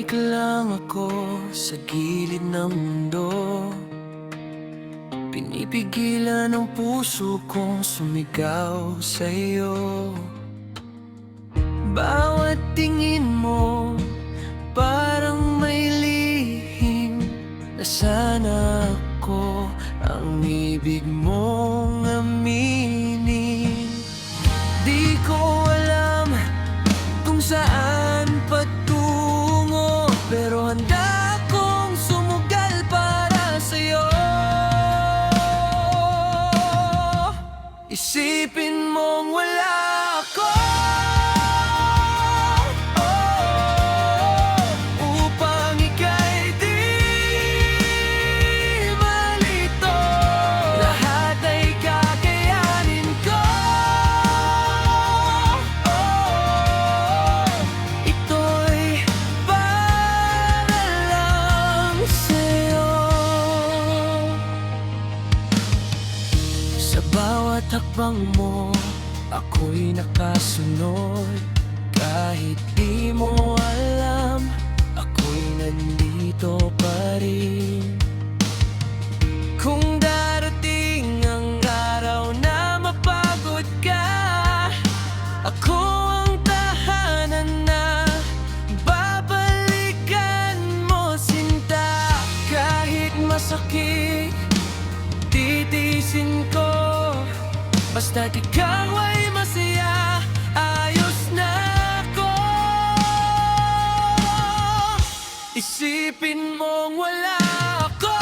Tahimik lang ako sa gilid ng mundo. Pinipigilan ang puso kong sumigaw sa'yo. Bawat tingin mo parang may lihim na sana ako ang ibig mong aminin. Di ko alam kung saan patungo, pero handa akong sumugal para sa'yo. Isipin mong wala ako, upang ika'y di malito. Lahat ay kakayanin ko. Ito'y para lang sa'yo. Sa bawat hakbang mo, ako'y nakasunod. Kahit di mo alam, ako'y nandito pa rin. Kung darating ang araw na mapagod ka, ako ang tahanan na babalikan mo, sinta. Kahit masakit, titiisin ko, basta't ikaw ay masaya, ayos na ako. Isipin mong wala ako,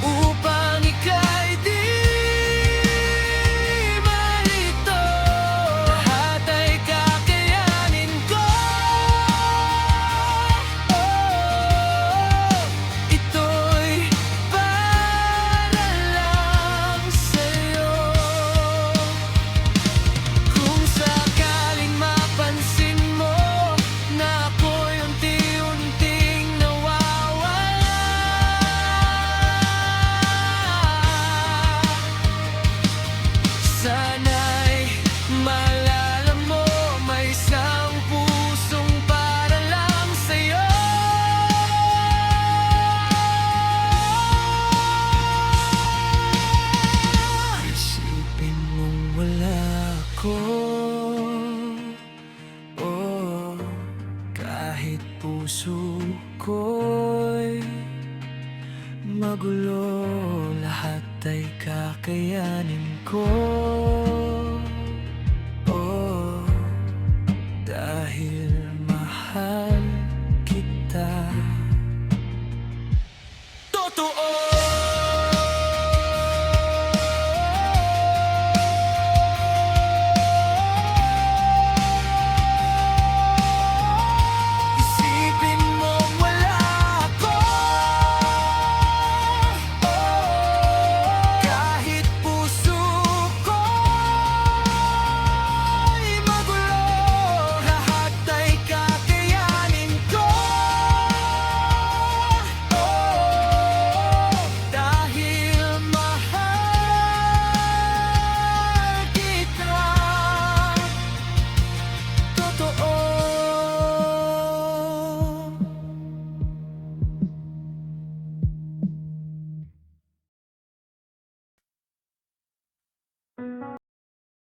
upang ika'y di malito. Lahat ay kakayanin ko. Ito'y para lang sa'yo. Kung sakaling mapansin mo na ako'y unti-unting nawawala, sana'y maalala mo may isang pusong para lang sa'yo. Isipin mong wala ako, oh, kahit puso ko'y magulo, lahat ay kakayanin ko.